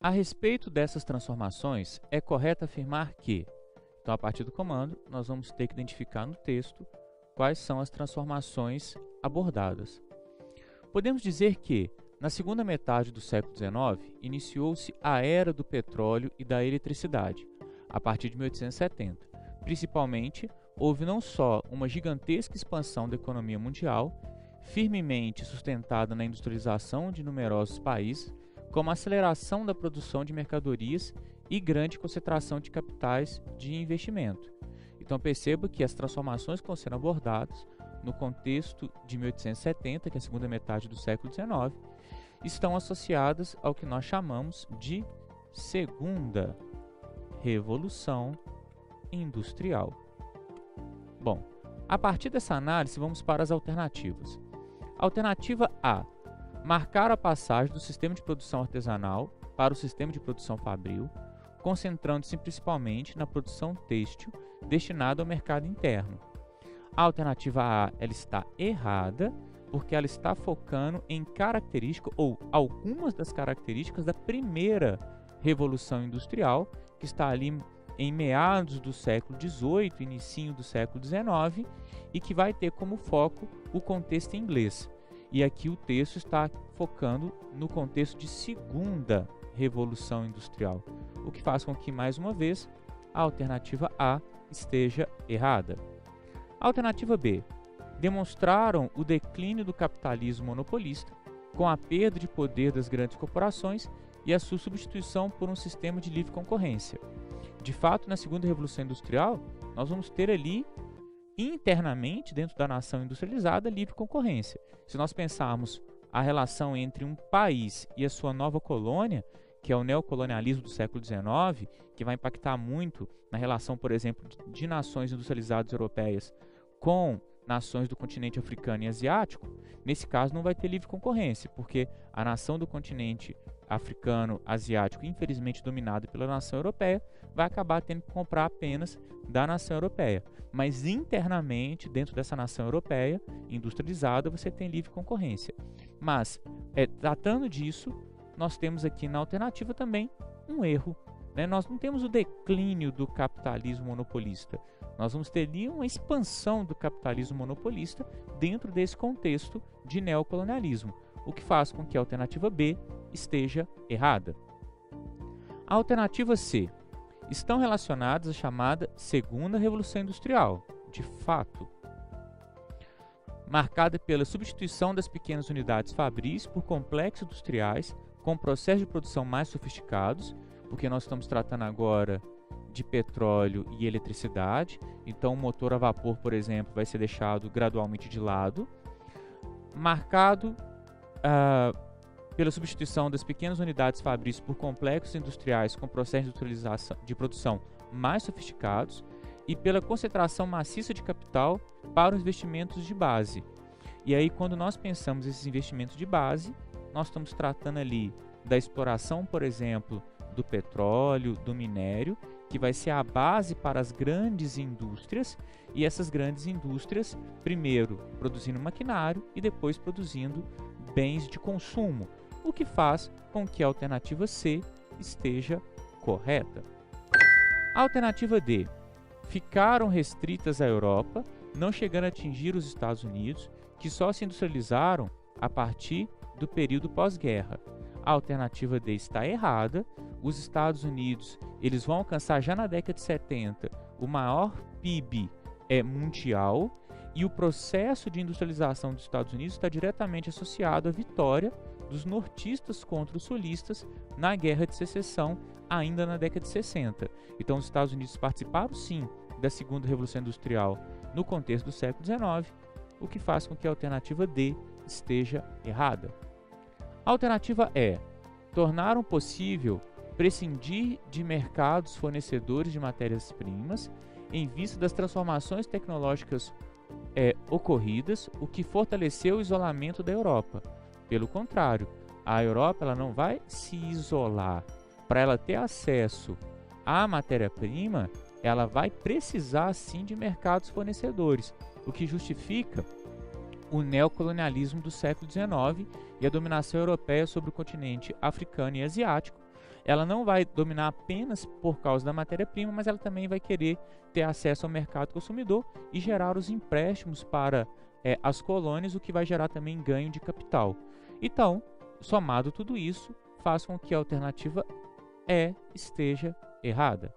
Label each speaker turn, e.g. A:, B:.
A: A respeito dessas transformações, é correto afirmar que, então a partir do comando, nós vamos ter que identificar no texto quais são as transformações abordadas. Podemos dizer que, na segunda metade do século XIX, iniciou-se a era do petróleo e da eletricidade, a partir de 1870. Principalmente, houve não só uma gigantesca expansão da economia mundial, firmemente sustentada na industrialização de numerosos países, como a aceleração da produção de mercadorias e grande concentração de capitais de investimento. Então perceba que as transformações que estão sendo abordadas no contexto de 1870, que é a segunda metade do século XIX, estão associadas ao que nós chamamos de Segunda Revolução Industrial. Bom, a partir dessa análise, vamos para as alternativas. Alternativa A: marcar a passagem do sistema de produção artesanal para o sistema de produção fabril, concentrando-se principalmente na produção têxtil destinada ao mercado interno. A alternativa A ela está errada, porque ela está focando em características ou algumas das características da primeira Revolução Industrial, que está ali em meados do século XVIII, início do século XIX, e que vai ter como foco o contexto inglês. E aqui o texto está focando no contexto de Segunda Revolução Industrial, o que faz com que, mais uma vez, a alternativa A esteja errada. Alternativa B: demonstraram o declínio do capitalismo monopolista, com a perda de poder das grandes corporações e a sua substituição por um sistema de livre concorrência. De fato, na Segunda Revolução Industrial, nós vamos ter ali, internamente, dentro da nação industrializada, livre concorrência. Se nós pensarmos a relação entre um país e a sua nova colônia, que é o neocolonialismo do século XIX, que vai impactar muito na relação, por exemplo, de nações industrializadas europeias com nações do continente africano e asiático, nesse caso não vai ter livre concorrência, porque a nação do continente africano, asiático, infelizmente dominada pela nação europeia, vai acabar tendo que comprar apenas da nação europeia. Mas internamente, dentro dessa nação europeia industrializada, você tem livre concorrência. Mas, tratando disso, nós temos aqui na alternativa também um erro. Nós não temos o declínio do capitalismo monopolista. Nós vamos ter ali uma expansão do capitalismo monopolista dentro desse contexto de neocolonialismo, o que faz com que a alternativa B esteja errada. A alternativa C: estão relacionadas à chamada Segunda Revolução Industrial, de fato, marcada pela substituição das pequenas unidades fabris por complexos industriais com processos de produção mais sofisticados, porque nós estamos tratando agora de petróleo e eletricidade, então o motor a vapor, por exemplo, vai ser deixado gradualmente de lado, marcado pela substituição das pequenas unidades fabris por complexos industriais com processos de produção mais sofisticados e pela concentração maciça de capital para os investimentos de base. E aí, quando nós pensamos esses investimentos de base, nós estamos tratando ali da exploração, por exemplo, do petróleo, do minério, que vai ser a base para as grandes indústrias, e essas grandes indústrias, primeiro produzindo maquinário e depois produzindo bens de consumo, o que faz com que a alternativa C esteja correta. A alternativa D: ficaram restritas à Europa, não chegando a atingir os Estados Unidos, que só se industrializaram a partir do período pós-guerra. A alternativa D está errada. Os Estados Unidos eles vão alcançar já na década de 70 o maior PIB mundial, e o processo de industrialização dos Estados Unidos está diretamente associado à vitória dos nortistas contra os sulistas na Guerra de Secessão, ainda na década de 60. Então os Estados Unidos participaram sim da Segunda Revolução Industrial no contexto do século XIX, o que faz com que a alternativa D esteja errada. A alternativa E: tornaram possível prescindir de mercados fornecedores de matérias-primas em vista das transformações tecnológicas ocorridas, o que fortaleceu o isolamento da Europa. Pelo contrário, a Europa ela não vai se isolar. Para ela ter acesso à matéria-prima, ela vai precisar sim de mercados fornecedores, o que justifica o neocolonialismo do século XIX e a dominação europeia sobre o continente africano e asiático, ela não vai dominar apenas por causa da matéria-prima, mas ela também vai querer ter acesso ao mercado consumidor e gerar os empréstimos para as colônias, o que vai gerar também ganho de capital. Então, somado tudo isso, faz com que a alternativa E esteja errada.